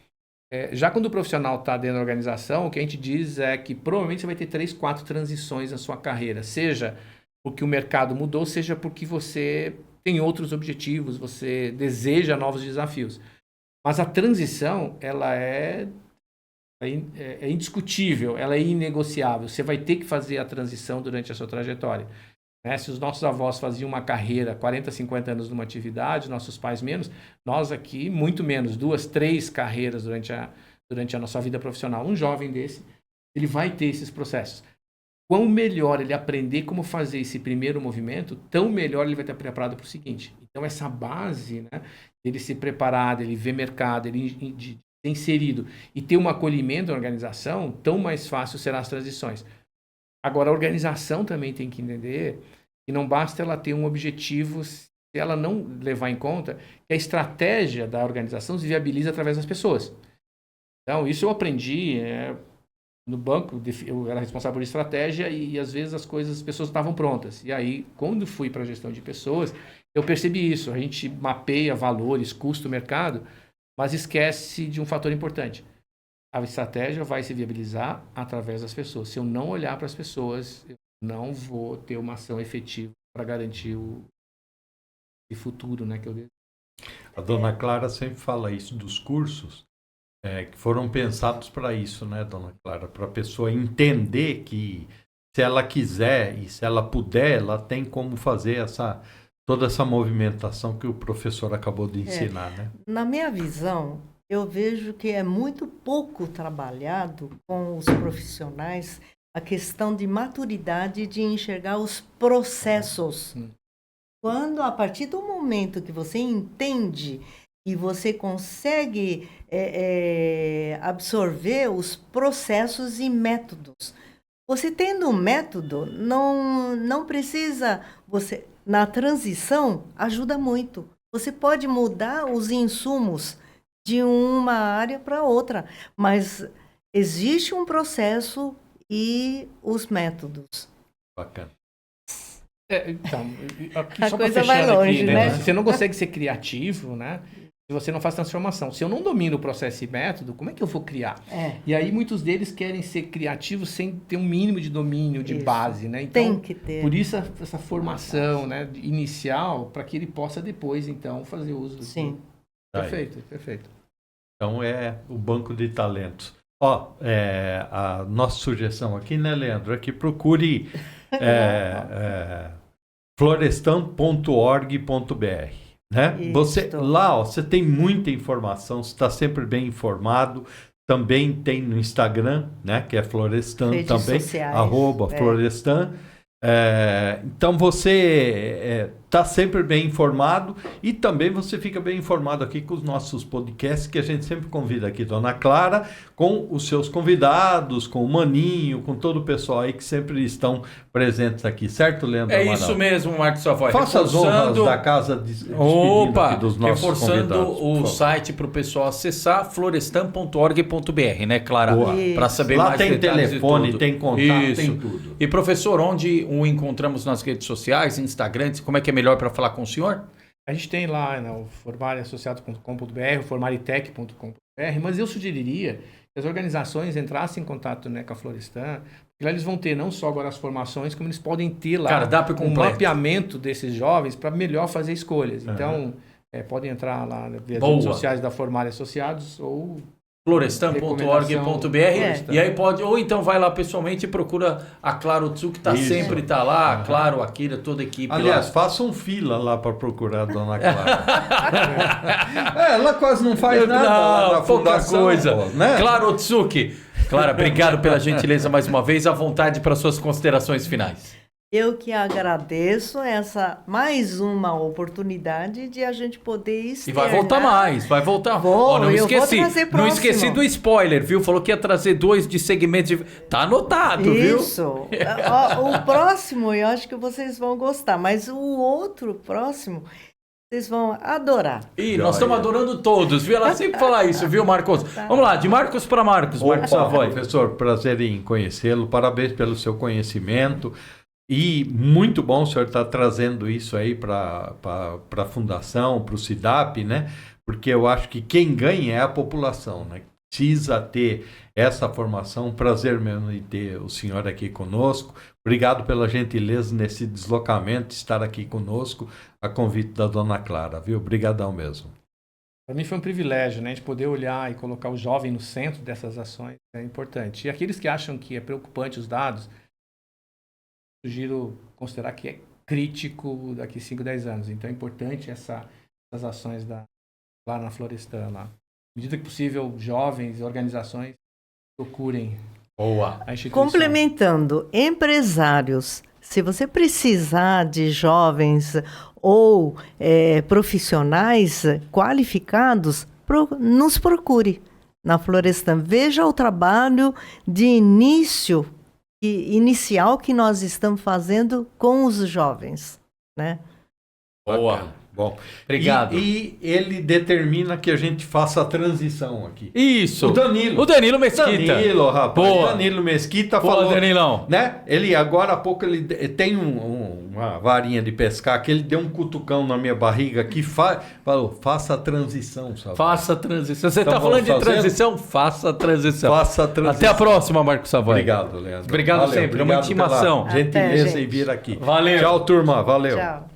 Já quando o profissional está dentro da organização, o que a gente diz é que provavelmente você vai ter 3, 4 transições na sua carreira. Seja porque o mercado mudou, seja porque você tem outros objetivos, você deseja novos desafios. Mas a transição, ela é indiscutível, ela é inegociável. Você vai ter que fazer a transição durante a sua trajetória. Né? Se os nossos avós faziam uma carreira, 40, 50 anos numa atividade, nossos pais menos, nós aqui muito menos, 2, 3 carreiras durante a nossa vida profissional. Um jovem desse, ele vai ter esses processos. Quão melhor ele aprender como fazer esse primeiro movimento, tão melhor ele vai estar preparado para o seguinte. Então, essa base, né, dele se preparar, dele ver mercado, ele ser inserido e ter um acolhimento da organização, tão mais fácil serão as transições. Agora, a organização também tem que entender que não basta ela ter um objetivo se ela não levar em conta que a estratégia da organização se viabiliza através das pessoas. Então, isso eu aprendi no banco, eu era responsável por estratégia e às vezes as pessoas estavam prontas. E aí, quando fui para a gestão de pessoas, eu percebi isso. A gente mapeia valores, custo, mercado, mas esquece de um fator importante. A estratégia vai se viabilizar através das pessoas. Se eu não olhar para as pessoas, eu não vou ter uma ação efetiva para garantir o futuro, né, que eu desejo. A dona Clara sempre fala isso dos cursos, que foram pensados para isso, né, dona Clara? Para a pessoa entender que se ela quiser e se ela puder, ela tem como fazer toda essa movimentação que o professor acabou de ensinar, né? Na minha visão, eu vejo que é muito pouco trabalhado com os profissionais a questão de maturidade de enxergar os processos. Quando, a partir do momento que você entende e você consegue absorver os processos e métodos. Você tendo um método, não precisa... Na transição, ajuda muito. Você pode mudar os insumos de uma área para outra, mas existe um processo e os métodos. Bacana. Então, aqui, A só coisa pra vai fechar longe, aqui, né? Se você não consegue ser criativo, né? Se você não faz transformação. Se eu não domino o processo e método, como é que eu vou criar? E aí muitos deles querem ser criativos sem ter um mínimo de domínio, de base, né? Então, tem que ter. Por isso essa formação, né, inicial, para que ele possa depois, então, fazer uso. Sim. Perfeito, perfeito. Então é o banco de talentos. A nossa sugestão aqui, né, Leandro, é que procure florestan.org.br. Né? Você tem muita informação, você está sempre bem informado. Também tem no Instagram, né, que é Florestan Redes também, sociais, @Florestan. Então você está sempre bem informado e também você fica bem informado aqui com os nossos podcasts, que a gente sempre convida aqui Dona Clara com os seus convidados, com o Maninho, com todo o pessoal aí que sempre estão presentes aqui, certo, Leandro Amaral? Isso mesmo, Marcos Savoy. Faça as honras da casa despedindo aqui dos nossos reforçando convidados, o site para o pessoal acessar, florestan.org.br, né, Clara? Para saber Lá mais tem detalhes telefone, e tudo. tem contato, tem tudo. E professor, onde o encontramos nas redes sociais, Instagram, como é que é melhor para falar com o senhor? A gente tem lá, né, o formariassociado.com.br, o formaritech.com.br, mas eu sugeriria as organizações entrassem em contato, né, com a Florestan, e lá eles vão ter não só agora as formações, como eles podem ter lá Cardápio um completo. mapeamento desses jovens para melhor fazer escolhas. Então, podem entrar lá nas redes sociais da Formália Associados ou florestan.org.br e aí pode, ou então vai lá pessoalmente e procura a Claro Tsu, que sempre tá lá, a Claro, a Akira, toda a equipe. Aliás, lá. façam fila lá para procurar a Dona Clara. Ela quase não faz nada lá na pouca fundação, coisa. pô, né? Claro Tsuki. Clara, obrigado pela gentileza mais uma vez, à vontade para suas considerações finais. Eu que agradeço essa mais uma oportunidade de a gente poder E externar. vai voltar mais, vai voltar. Vou, Não eu esqueci, vou trazer não próximo. esqueci do spoiler, viu? Falou que ia trazer 2 de segmentos de... Tá anotado, viu? Isso. O próximo eu acho que vocês vão gostar, mas o outro próximo vocês vão adorar. Ih, nós estamos adorando todos, viu? Ela sempre fala isso, viu, Marcos? Vamos lá, de Marcos para Marcos. Marcos Savoy. Professor, prazer em conhecê-lo. Parabéns pelo seu conhecimento. E muito bom o senhor estar trazendo isso aí para a Fundação, para o CIDAP, né? Porque eu acho que quem ganha é a população, né? Precisa ter essa formação. Prazer mesmo em ter o senhor aqui conosco. Obrigado pela gentileza nesse deslocamento, estar aqui conosco, a convite da Dona Clara, viu? Obrigadão mesmo. Para mim foi um privilégio, né? A gente poder olhar e colocar o jovem no centro dessas ações é importante. E aqueles que acham que é preocupante os dados, sugiro considerar que é crítico daqui a 5, 10 anos. Então é importante essas ações lá na Florestan. Lá. À medida que possível, jovens e organizações procurem a instituição. Complementando, empresários, se você precisar de jovens ou profissionais qualificados, nos procure na Florestan. Veja o trabalho de inicial que nós estamos fazendo com os jovens, né? Boa. Bom, obrigado. E ele determina que a gente faça a transição aqui. Isso. O Danilo. O Danilo Mesquita. Danilo, rapaz. Boa. Danilo Mesquita Boa, falou, Danilão. né? Ele agora há pouco ele tem uma varinha de pescar que ele deu um cutucão na minha barriga aqui, falou, faça a transição, sabe? Faça a transição. Você está Então, falando de vamos fazer? transição? Faça a transição. Faça a transição. Até a próxima, Marcos Savoy. Obrigado, Leandro. Obrigado sempre, é uma obrigado intimação. pela gentileza Até, em vir aqui. Valeu. Tchau, turma. Valeu. Tchau.